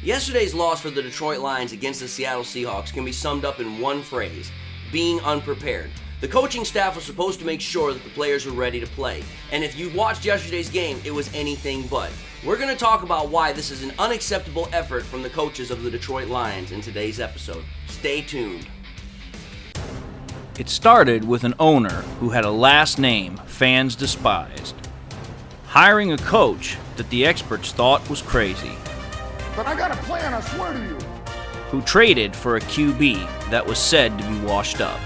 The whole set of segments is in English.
Yesterday's loss for the Detroit Lions against the Seattle Seahawks can be summed up in one phrase: being unprepared. The coaching staff was supposed to make sure that the players were ready to play, and if you watched yesterday's game, it was anything but. We're going to talk about why this is an unacceptable effort from the coaches of the Detroit Lions in today's episode. Stay tuned. It started with an owner who had a last name fans despised, hiring a coach that the experts thought was crazy, But I got a plan, I swear to you. who traded for a QB that was said to be washed up.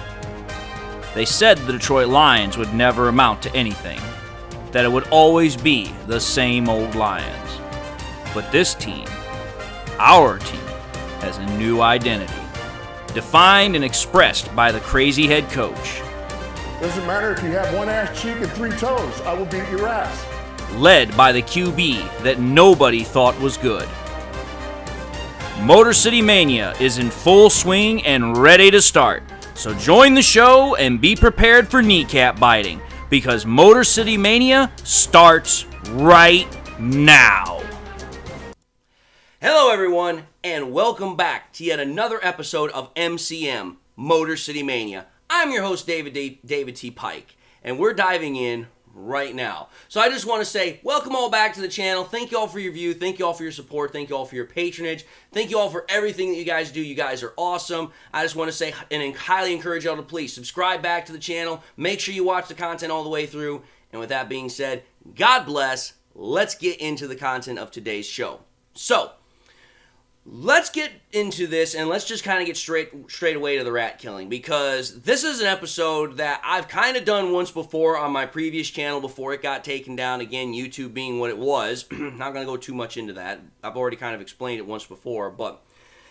They said the Detroit Lions would never amount to anything, that it would always be the same old Lions. But this team, our team, has a new identity, defined and expressed by the crazy head coach, Doesn't matter if you have one ass cheek and three toes, I will beat your ass. led by the QB that nobody thought was good. Motor City Mania is in full swing and ready to start. So join the show and be prepared for kneecap biting, because Motor City Mania starts right now. Hello everyone, and welcome back to yet another episode of MCM, Motor City Mania. I'm your host, David T. Pike, and we're diving in right now. So I just want to say, welcome all back to the channel. Thank you all for your view. Thank you all for your support. Thank you all for your patronage. Thank you all for everything that you guys do. You guys are awesome. I just want to say and highly encourage y'all to please subscribe back to the channel. Make sure you watch the content all the way through. And with that being said, God bless. Let's get into the content of today's show. So, let's get into this and let's just kind of get straight away to the rat killing, because this is an episode that I've kind of done once before on my previous channel before it got taken down. Again, YouTube being what it was. Not going to go too much into that. I've already kind of explained it once before, but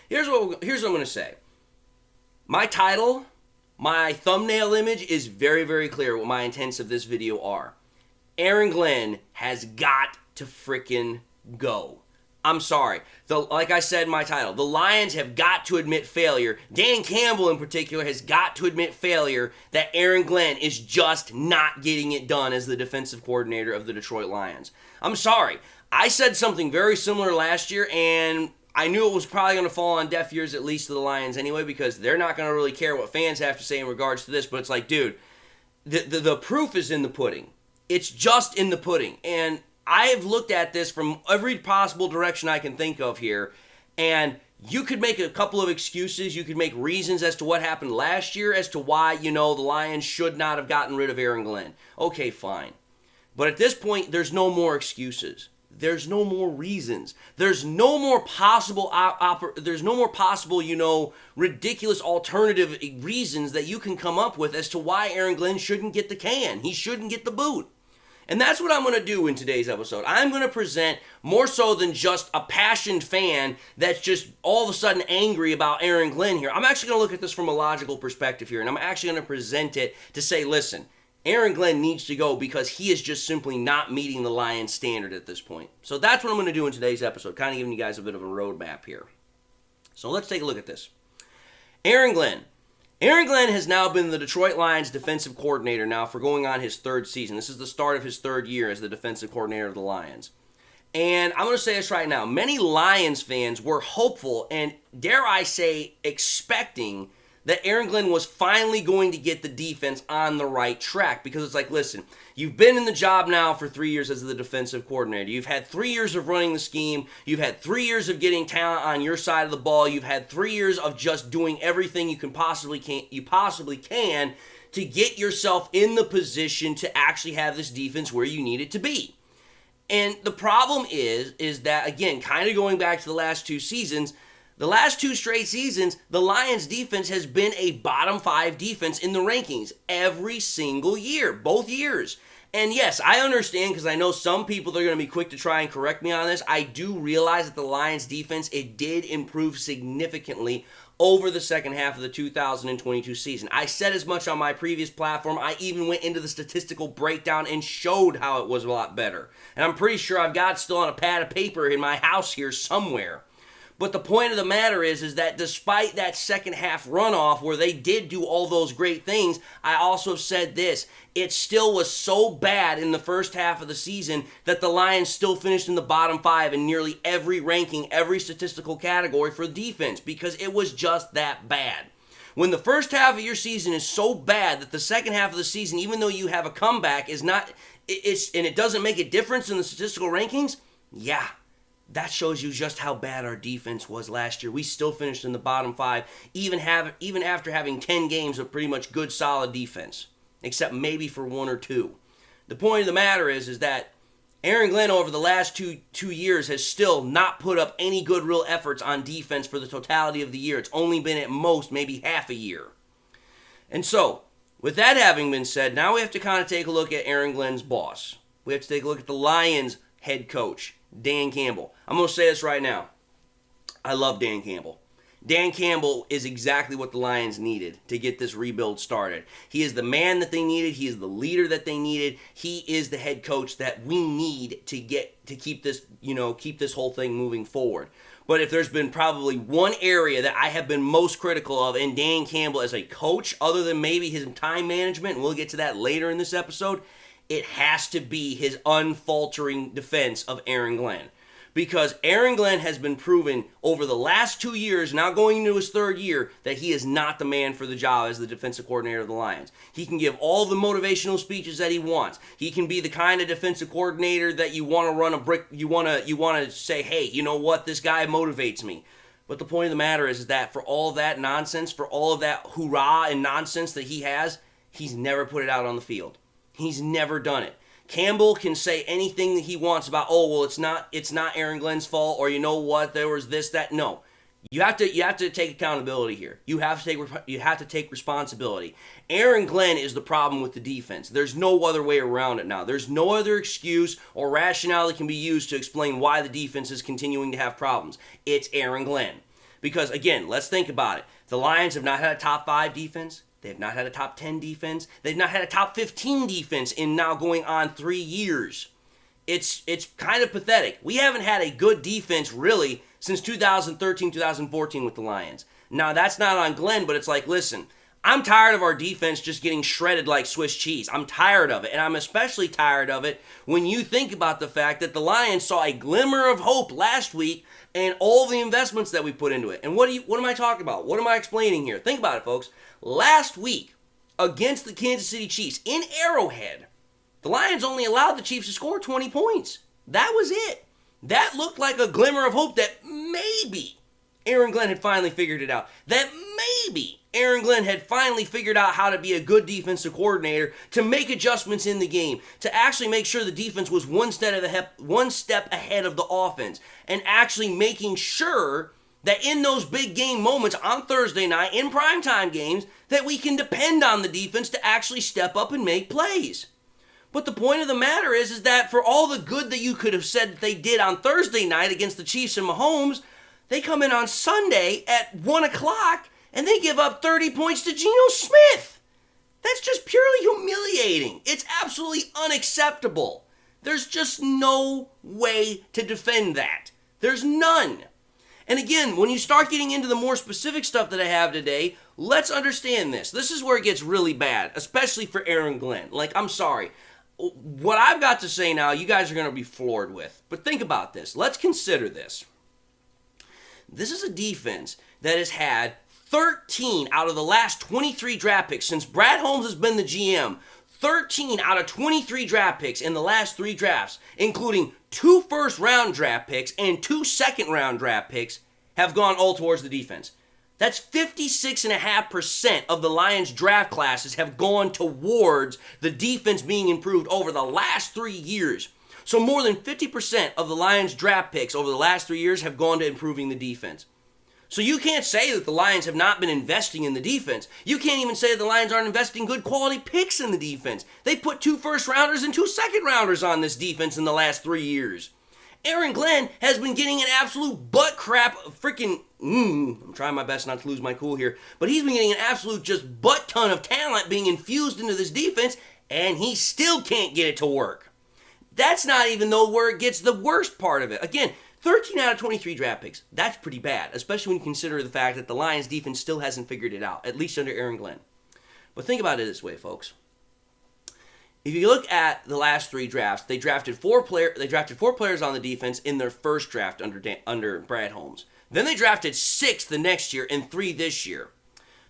here's what I'm going to say. My title, my thumbnail image is very, very clear what my intents of this video are. Aaron Glenn has got to freaking go. I'm sorry. Like I said in my title, the Lions have got to admit failure. Dan Campbell in particular has got to admit failure that Aaron Glenn is just not getting it done as the defensive coordinator of the Detroit Lions. I'm sorry. I said something very similar last year, and I knew it was probably going to fall on deaf ears, at least to the Lions anyway, because they're not going to really care what fans have to say in regards to this. But it's like, dude, the proof is in the pudding. It's just in the pudding. And I have looked at this from every possible direction I can think of here, and you could make a couple of excuses. You could make reasons as to what happened last year as to why, the Lions should not have gotten rid of Aaron Glenn. Okay, fine. But at this point, there's no more excuses. There's no more reasons. There's no more possible, ridiculous alternative reasons that you can come up with as to why Aaron Glenn shouldn't get the can. He shouldn't get the boot. And that's what I'm going to do in today's episode. I'm going to present more so than just a passionate fan that's just all of a sudden angry about Aaron Glenn here. I'm actually going to look at this from a logical perspective here, and I'm actually going to present it to say, listen, Aaron Glenn needs to go because he is just simply not meeting the Lions standard at this point. So that's what I'm going to do in today's episode, kind of giving you guys a bit of a roadmap here. So let's take a look at this. Aaron Glenn. Aaron Glenn has now been the Detroit Lions defensive coordinator now for going on his third season. This is the start of his third year as the defensive coordinator of the Lions. And I'm going to say this right now. Many Lions fans were hopeful and, dare I say, expecting that Aaron Glenn was finally going to get the defense on the right track, because it's like, listen, you've been in the job now for 3 years as the defensive coordinator. You've had 3 years of running the scheme. You've had 3 years of getting talent on your side of the ball. You've had 3 years of just doing everything you possibly can to get yourself in the position to actually have this defense where you need it to be. And the problem is that, again, kind of going back to the last two seasons, the last two straight seasons, the Lions defense has been a bottom 5 defense in the rankings every single year, both years. And yes, I understand, because I know some people are going to be quick to try and correct me on this. I do realize that the Lions defense, it did improve significantly over the second half of the 2022 season. I said as much on my previous platform. I even went into the statistical breakdown and showed how it was a lot better. And I'm pretty sure I've got it still on a pad of paper in my house here somewhere. But the point of the matter is that despite that second half runoff where they did do all those great things, I also said this, it still was so bad in the first half of the season that the Lions still finished in the bottom 5 in nearly every ranking, every statistical category for defense, because it was just that bad. When the first half of your season is so bad that the second half of the season, even though you have a comeback, is not, and it doesn't make a difference in the statistical rankings, yeah, that shows you just how bad our defense was last year. We still finished in the bottom 5, even after having 10 games of pretty much good, solid defense, except maybe for 1 or 2. The point of the matter is that Aaron Glenn over the last two years has still not put up any good real efforts on defense for the totality of the year. It's only been at most maybe half a year. And so, with that having been said, now we have to kind of take a look at Aaron Glenn's boss. We have to take a look at the Lions head coach, Dan Campbell. I'm going to say this right now. I love Dan Campbell. Dan Campbell is exactly what the Lions needed to get this rebuild started. He is the man that they needed. He is the leader that they needed. He is the head coach that we need to keep this whole thing moving forward. But if there's been probably one area that I have been most critical of in Dan Campbell as a coach, other than maybe his time management, and we'll get to that later in this episode, it has to be his unfaltering defense of Aaron Glenn. Because Aaron Glenn has been proven over the last 2 years, now going into his third year, that he is not the man for the job as the defensive coordinator of the Lions. He can give all the motivational speeches that he wants. He can be the kind of defensive coordinator that you want to run a brick, you want to say, hey, you know what, this guy motivates me. But the point of the matter is that for all of that nonsense, for all of that hoorah and nonsense that he has, he's never put it out on the field. He's never done it. Campbell can say anything that he wants about, oh, well, it's not Aaron Glenn's fault, or you know what, there was this, that. No. You have to take accountability here. You have to take responsibility. Aaron Glenn is the problem with the defense. There's no other way around it now. There's no other excuse or rationale that can be used to explain why the defense is continuing to have problems. It's Aaron Glenn. Because, again, let's think about it. The Lions have not had a top 5 defense. They've not had a top 10 defense. They've not had a top 15 defense in now going on 3 years. It's kind of pathetic. We haven't had a good defense, really, since 2013, 2014 with the Lions. Now, that's not on Glenn, but it's like, listen, I'm tired of our defense just getting shredded like Swiss cheese. I'm tired of it, and I'm especially tired of it when you think about the fact that the Lions saw a glimmer of hope last week and all the investments that we put into it. And what am I talking about? What am I explaining here? Think about it, folks. Last week, against the Kansas City Chiefs in Arrowhead, the Lions only allowed the Chiefs to score 20 points. That was it. That looked like a glimmer of hope that maybe Aaron Glenn had finally figured it out. That maybe Aaron Glenn had finally figured out how to be a good defensive coordinator, to make adjustments in the game, to actually make sure the defense was one step ahead of the offense, and actually making sure that in those big game moments on Thursday night, in primetime games, that we can depend on the defense to actually step up and make plays. But the point of the matter is that for all the good that you could have said that they did on Thursday night against the Chiefs and Mahomes, they come in on Sunday at 1 o'clock and they give up 30 points to Geno Smith. That's just purely humiliating. It's absolutely unacceptable. There's just no way to defend that. There's none. And again, when you start getting into the more specific stuff that I have today, let's understand this. This is where it gets really bad, especially for Aaron Glenn. Like, I'm sorry. What I've got to say now, you guys are going to be floored with. But think about this. Let's consider this. This is a defense that has had 13 out of the last 23 draft picks since Brad Holmes has been the GM. 13 out of 23 draft picks in the last 3 drafts, including 2 first-round draft picks and 2 second-round draft picks, have gone all towards the defense. That's 56.5% of the Lions' draft classes have gone towards the defense being improved over the last 3 years. So more than 50% of the Lions' draft picks over the last 3 years have gone to improving the defense. So you can't say that the Lions have not been investing in the defense. You can't even say that the Lions aren't investing good quality picks in the defense. They put 2 first-rounders and 2 second-rounders on this defense in the last 3 years. Aaron Glenn has been getting an absolute butt crap freaking, I'm trying my best not to lose my cool here, but he's been getting an absolute just butt ton of talent being infused into this defense, and he still can't get it to work. That's not even though where it gets the worst part of it. Again, 13 out of 23 draft picks. That's pretty bad, especially when you consider the fact that the Lions defense still hasn't figured it out, at least under Aaron Glenn. But think about it this way, folks. If you look at the last 3 drafts, they drafted 4 players on the defense in their first draft under Brad Holmes. Then they drafted 6 the next year and 3 this year.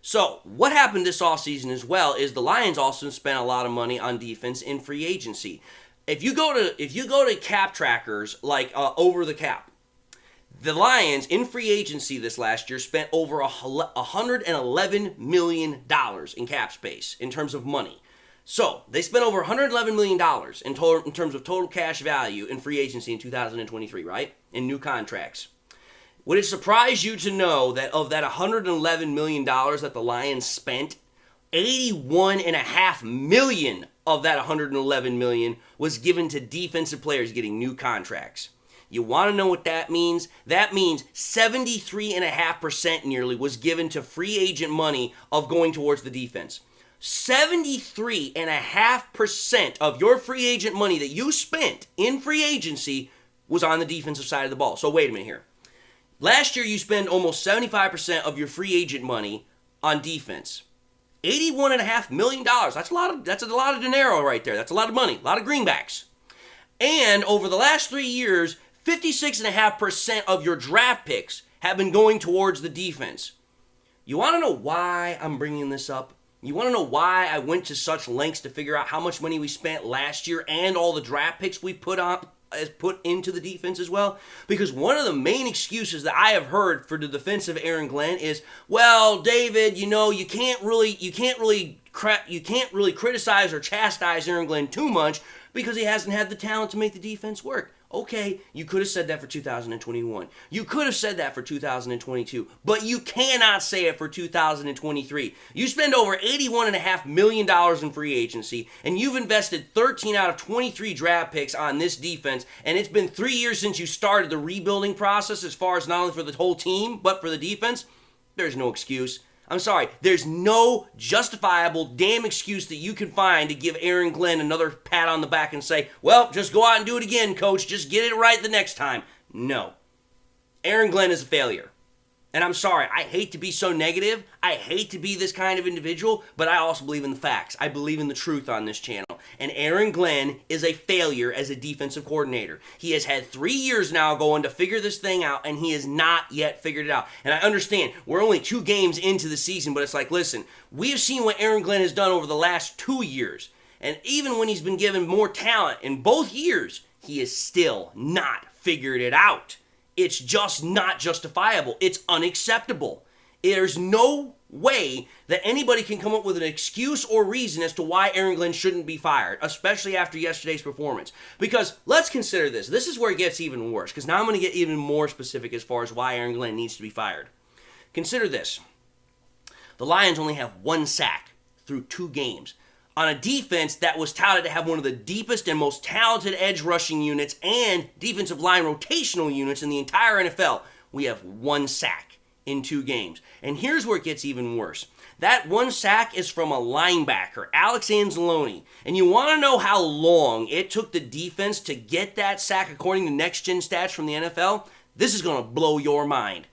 So what happened this offseason as well is the Lions also spent a lot of money on defense in free agency. If you go to cap trackers like Over the Cap, the Lions in free agency this last year spent over $111 million in cap space in terms of money. So they spent over $111 million in terms of total cash value in free agency in 2023, right? In new contracts. Would it surprise you to know that of that $111 million that the Lions spent, $81.5 million of that $111 million was given to defensive players getting new contracts? You want to know what that means? That means 73.5% nearly was given to free agent money of going towards the defense. 73.5% of your free agent money that you spent in free agency was on the defensive side of the ball. So wait a minute here. Last year you spent almost 75% of your free agent money on defense. $81.5 million. That's a lot of dinero right there. That's a lot of money. A lot of greenbacks. And over the last 3 years, 56.5% of your draft picks have been going towards the defense. You want to know why I'm bringing this up? You want to know why I went to such lengths to figure out how much money we spent last year and all the draft picks we put into the defense as well? Because one of the main excuses that I have heard for the defense of Aaron Glenn is, well, David, you can't really criticize or chastise Aaron Glenn too much because he hasn't had the talent to make the defense work. Okay, you could have said that for 2021. You could have said that for 2022, but you cannot say it for 2023. You spend over $81.5 million in free agency, and you've invested 13 out of 23 draft picks on this defense, and it's been 3 years since you started the rebuilding process as far as not only for the whole team, but for the defense. There's no excuse. I'm sorry, there's no justifiable damn excuse that you can find to give Aaron Glenn another pat on the back and say, well, just go out and do it again, coach. Just get it right the next time. No. Aaron Glenn is a failure. And I'm sorry, I hate to be so negative. I hate to be this kind of individual, but I also believe in the facts. I believe in the truth on this channel. And Aaron Glenn is a failure as a defensive coordinator. He has had 3 years now going to figure this thing out, and he has not yet figured it out. And I understand, we're only 2 games into the season, but it's like, listen, we've seen what Aaron Glenn has done over the last 2 years. And even when he's been given more talent in both years, he has still not figured it out. It's just not justifiable. It's unacceptable. There's no way that anybody can come up with an excuse or reason as to why Aaron Glenn shouldn't be fired, especially after yesterday's performance. Because let's consider this. This is where it gets even worse, because now I'm going to get even more specific as far as why Aaron Glenn needs to be fired. Consider this. The Lions only have 1 sack through 2 games. On a defense that was touted to have one of the deepest and most talented edge rushing units and defensive line rotational units in the entire NFL, we have 1 sack in 2 games. And here's where it gets even worse. That 1 sack is from a linebacker, Alex Anzalone. And you want to know how long it took the defense to get that sack according to next-gen stats from the NFL? This is going to blow your mind.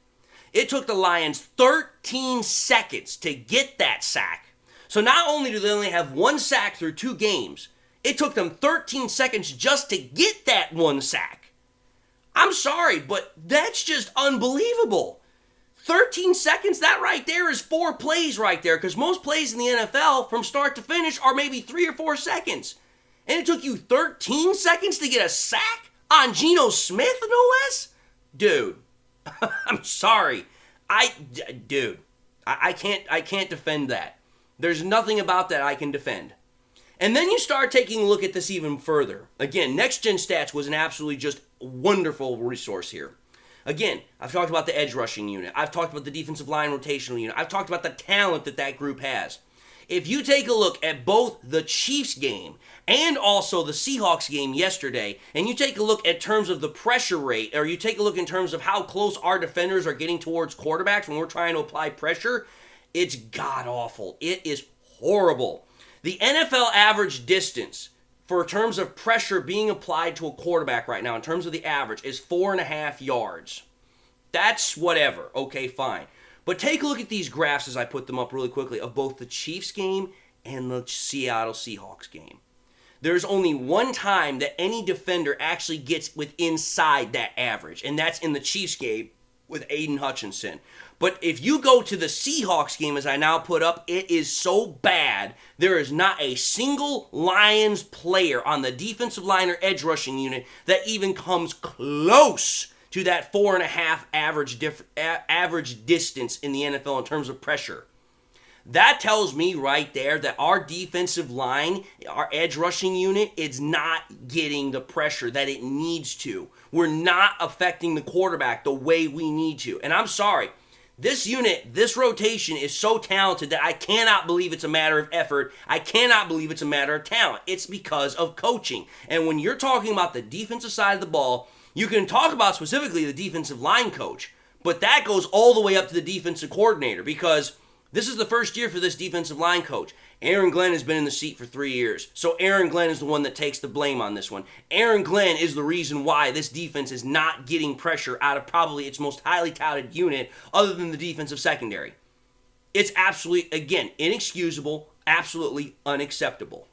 It took the Lions 13 seconds to get that sack. So not only do they only have 1 sack through 2 games, it took them 13 seconds just to get that 1 sack. I'm sorry, but that's just unbelievable. 13 seconds, that right there is 4 plays right there, because most plays in the NFL from start to finish are maybe 3 or 4 seconds. And it took you 13 seconds to get a sack on Geno Smith, no less? Dude, I'm sorry. I can't defend that. There's nothing about that I can defend. And then you start taking a look at this even further. Again, Next Gen Stats was an absolutely just wonderful resource here. Again, I've talked about the edge rushing unit. I've talked about the defensive line rotational unit. I've talked about the talent that group has. If you take a look at both the Chiefs game and also the Seahawks game yesterday, and you take a look at terms of the pressure rate, or you take a look in terms of how close our defenders are getting towards quarterbacks when we're trying to apply pressure, it's god-awful. It is horrible. The NFL average distance for terms of pressure being applied to a quarterback right now, in terms of the average, is 4.5 yards. That's whatever. Okay, fine. But take a look at these graphs as I put them up really quickly of both the Chiefs game and the Seattle Seahawks game. There's only one time that any defender actually gets inside that average, and that's in the Chiefs game with Aiden Hutchinson. But if you go to the Seahawks game, as I now put up, it is so bad. There is not a single Lions player on the defensive line or edge rushing unit that even comes close to that 4.5 average distance in the NFL in terms of pressure. That tells me right there that our defensive line, our edge rushing unit, is not getting the pressure that it needs to. We're not affecting the quarterback the way we need to. And I'm sorry, this unit, this rotation is so talented that I cannot believe it's a matter of effort. I cannot believe it's a matter of talent. It's because of coaching. And when you're talking about the defensive side of the ball, you can talk about specifically the defensive line coach, but that goes all the way up to the defensive coordinator, because this is the first year for this defensive line coach. Aaron Glenn has been in the seat for 3 years, so Aaron Glenn is the one that takes the blame on this one. Aaron Glenn is the reason why this defense is not getting pressure out of probably its most highly touted unit other than the defensive secondary. It's absolutely, again, inexcusable, absolutely unacceptable.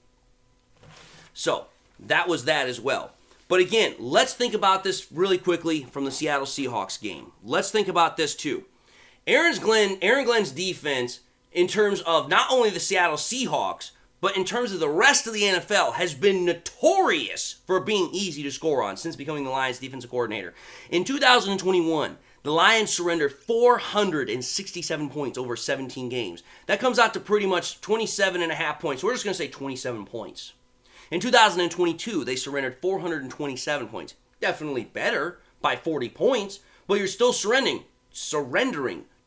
So, that was that as well. But again, let's think about this really quickly from the Seattle Seahawks game. Let's think about this too. Aaron Glenn's defense, in terms of not only the Seattle Seahawks, but in terms of the rest of the NFL, has been notorious for being easy to score on since becoming the Lions defensive coordinator. In 2021, the Lions surrendered 467 points over 17 games. That comes out to pretty much 27.5 points. We're just going to say 27 points. In 2022, they surrendered 427 points. Definitely better by 40 points, but you're still surrendering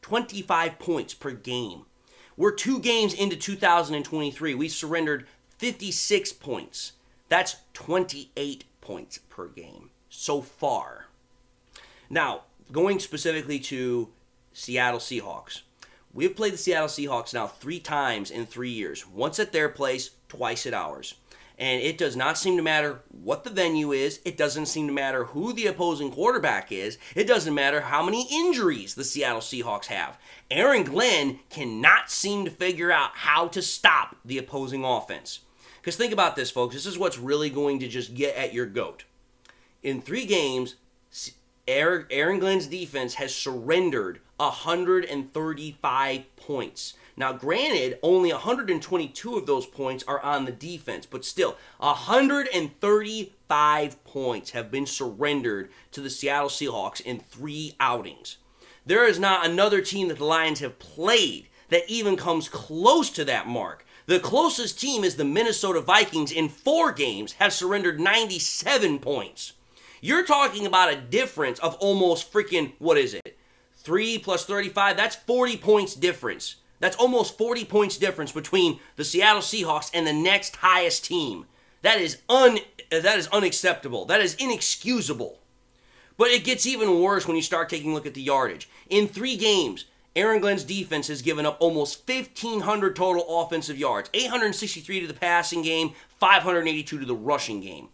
25 points per game. We're 2 games into 2023. We surrendered 56 points. That's 28 points per game so far. Now, going specifically to Seattle Seahawks. We've played the Seattle Seahawks now 3 times in 3 years. Once at their place, twice at ours. And it does not seem to matter what the venue is. It doesn't seem to matter who the opposing quarterback is. It doesn't matter how many injuries the Seattle Seahawks have. Aaron Glenn cannot seem to figure out how to stop the opposing offense. Because think about this, folks. This is what's really going to just get at your goat. In 3 games, Aaron Glenn's defense has surrendered 135 points. Now, granted, only 122 of those points are on the defense, but still, 135 points have been surrendered to the Seattle Seahawks in 3 outings. There is not another team that the Lions have played that even comes close to that mark. The closest team is the Minnesota Vikings. In 4 games have surrendered 97 points. You're talking about a difference of almost freaking, 3 plus 35, that's 40 points difference. That's almost 40 points difference between the Seattle Seahawks and the next highest team. That is unacceptable. That is inexcusable. But it gets even worse when you start taking a look at the yardage. In 3 games, Aaron Glenn's defense has given up almost 1,500 total offensive yards. 863 to the passing game, 582 to the rushing game.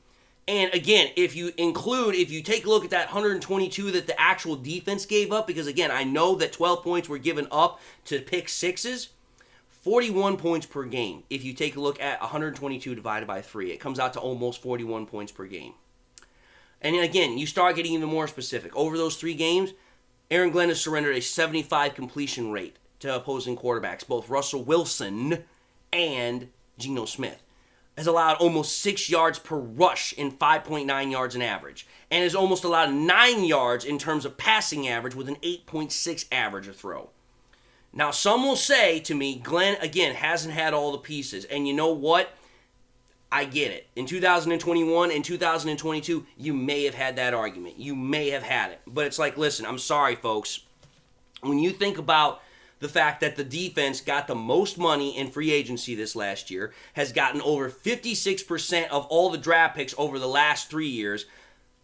And again, if you take a look at that 122 that the actual defense gave up, because again, I know that 12 points were given up to pick sixes, 41 points per game. If you take a look at 122 divided by 3, it comes out to almost 41 points per game. And again, you start getting even more specific. Over those 3 games, Aaron Glenn has surrendered a 75 completion rate to opposing quarterbacks, both Russell Wilson and Geno Smith. Has allowed almost 6 yards per rush in 5.9 yards in average, and has almost allowed 9 yards in terms of passing average with an 8.6 average a throw. Now, some will say to me, Glenn, again, hasn't had all the pieces, and you know what? I get it. In 2021 and 2022, you may have had that argument. You may have had it. But it's like, listen, I'm sorry, folks. When you think about the fact that the defense got the most money in free agency this last year, has gotten over 56% of all the draft picks over the last 3 years,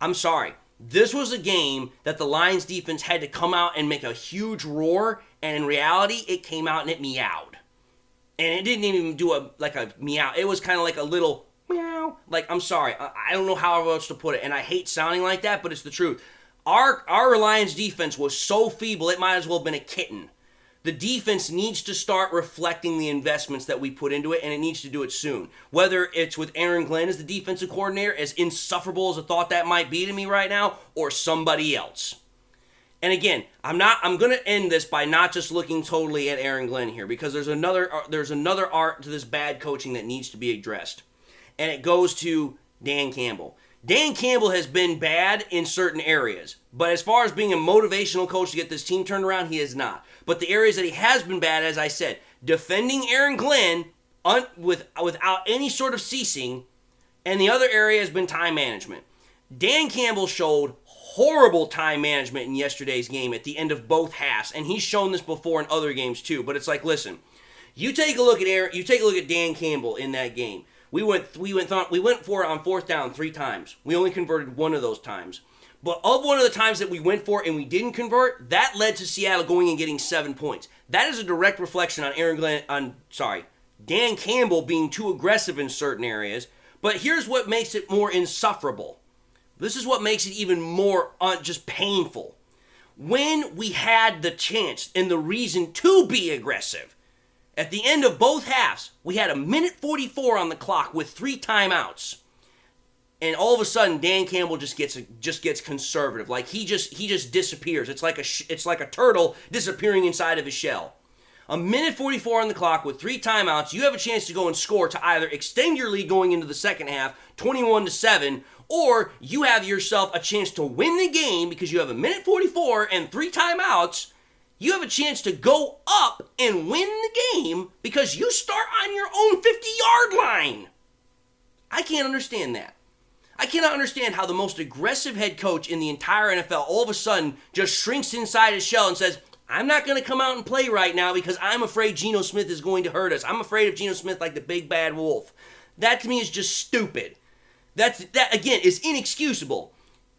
I'm sorry. This was a game that the Lions defense had to come out and make a huge roar, and in reality, it came out and it meowed. And it didn't even do a meow. It was kind of like a little meow. now? Like, I'm sorry. I don't know how else to put it, and I hate sounding like that, but it's the truth. Our Lions defense was so feeble, it might as well have been a kitten. The defense needs to start reflecting the investments that we put into it, and it needs to do it soon. Whether it's with Aaron Glenn as the defensive coordinator, as insufferable as a thought that might be to me right now, or somebody else. And again, I'm going to end this by not just looking totally at Aaron Glenn here, because there's another art to this bad coaching that needs to be addressed. And it goes to Dan Campbell. Dan Campbell has been bad in certain areas, but as far as being a motivational coach to get this team turned around, he is not. But the areas that he has been bad, as I said, defending Aaron Glenn without any sort of ceasing, and the other area has been time management. Dan Campbell showed horrible time management in yesterday's game at the end of both halves, and he's shown this before in other games too. But it's like, listen, you take a look at Dan Campbell in that game. We went for it on fourth down 3 times. We only converted one of those times. But of one of the times that we went for it and we didn't convert, that led to Seattle going and getting 7 points. That is a direct reflection on Dan Campbell being too aggressive in certain areas. But here's what makes it more insufferable. This is what makes it even more just painful. When we had the chance and the reason to be aggressive, at the end of both halves, we had 1:44 on the clock with 3 timeouts. And all of a sudden, Dan Campbell just gets conservative. Like he just disappears. It's like a turtle disappearing inside of his shell. 1:44 on the clock with 3 timeouts. You have a chance to go and score to either extend your lead going into the second half, 21-7, or you have yourself a chance to win the game because you have 1:44 and 3 timeouts. You have a chance to go up and win the game because you start on your own 50-yard line. I can't understand that. I cannot understand how the most aggressive head coach in the entire NFL all of a sudden just shrinks inside his shell and says, I'm not going to come out and play right now because I'm afraid Geno Smith is going to hurt us. I'm afraid of Geno Smith like the big bad wolf. That to me is just stupid. That again is inexcusable.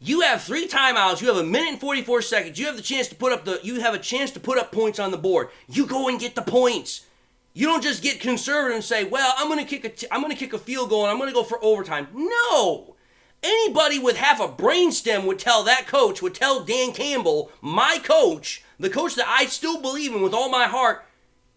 You have 3 timeouts. You have 1:44 seconds. You have a chance to put up points on the board. You go and get the points. You don't just get conservative and say, "Well, I'm going to kick a field goal and I'm going to go for overtime." No. Anybody with half a brainstem would tell Dan Campbell, my coach, the coach that I still believe in with all my heart,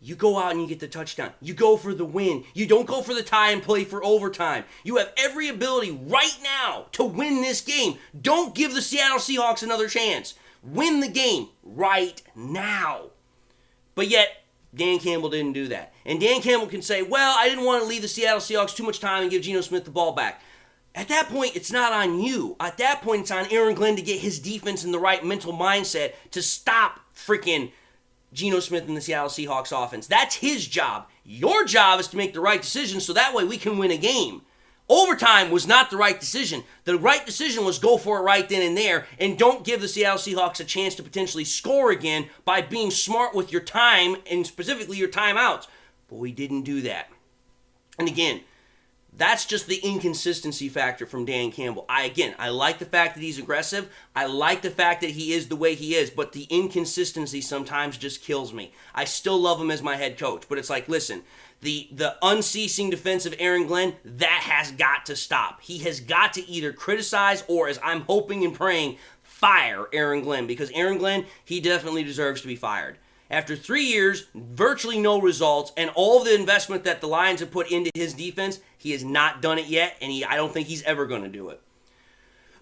you go out and you get the touchdown. You go for the win. You don't go for the tie and play for overtime. You have every ability right now to win this game. Don't give the Seattle Seahawks another chance. Win the game right now. But yet, Dan Campbell didn't do that. And Dan Campbell can say, well, I didn't want to leave the Seattle Seahawks too much time and give Geno Smith the ball back. At that point, it's not on you. At that point, it's on Aaron Glenn to get his defense in the right mental mindset to stop freaking Geno Smith and the Seattle Seahawks offense. That's his job. Your job is to make the right decision so that way we can win a game. Overtime was not the right decision. The right decision was go for it right then and there and don't give the Seattle Seahawks a chance to potentially score again by being smart with your time and specifically your timeouts. But we didn't do that. And again, that's just the inconsistency factor from Dan Campbell. I like the fact that he's aggressive. I like the fact that he is the way he is, but the inconsistency sometimes just kills me. I still love him as my head coach, but it's like, listen, the unceasing defense of Aaron Glenn, that has got to stop. He has got to either criticize or, as I'm hoping and praying, fire Aaron Glenn, because Aaron Glenn, he definitely deserves to be fired. After 3 years, virtually no results, and all the investment that the Lions have put into his defense, he has not done it yet, and I don't think he's ever going to do it.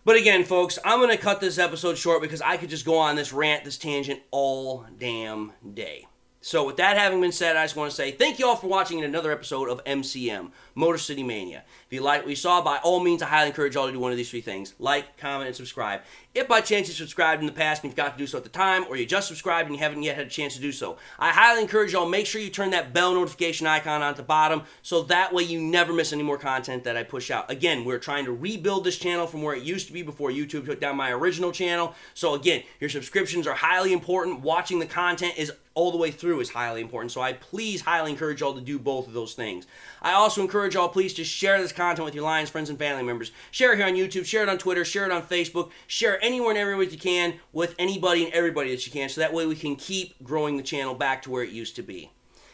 But again, folks, I'm going to cut this episode short because I could just go on this rant, this tangent all damn day. So with that having been said, I just want to say thank you all for watching another episode of MCM, Motor City Mania. If you like what you saw, by all means, I highly encourage y'all to do one of these 3 things. Like, comment, and subscribe. If by chance you subscribed in the past and you forgot to do so at the time, or you just subscribed and you haven't yet had a chance to do so, I highly encourage y'all, make sure you turn that bell notification icon on at the bottom so that way you never miss any more content that I push out. Again, we're trying to rebuild this channel from where it used to be before YouTube took down my original channel. So again, your subscriptions are highly important. Watching the content is all the way through is highly important. So I please highly encourage y'all to do both of those things. I also encourage y'all, please, to share this content with your Lions friends and family members. Share it here on YouTube, share it on Twitter, share it on Facebook, share it anywhere and everywhere you can with anybody and everybody that you can, so that way we can keep growing the channel back to where it used to be.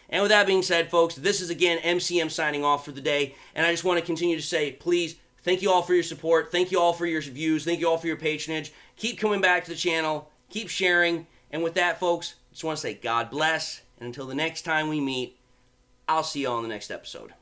And with that being said, folks, this is again MCM signing off for the day. And I just want to continue to say, please, thank you all for your support. Thank you all for your views. Thank you all for your patronage. Keep coming back to the channel. Keep sharing. And with that, folks, just want to say God bless. And until the next time we meet, I'll see you all in the next episode.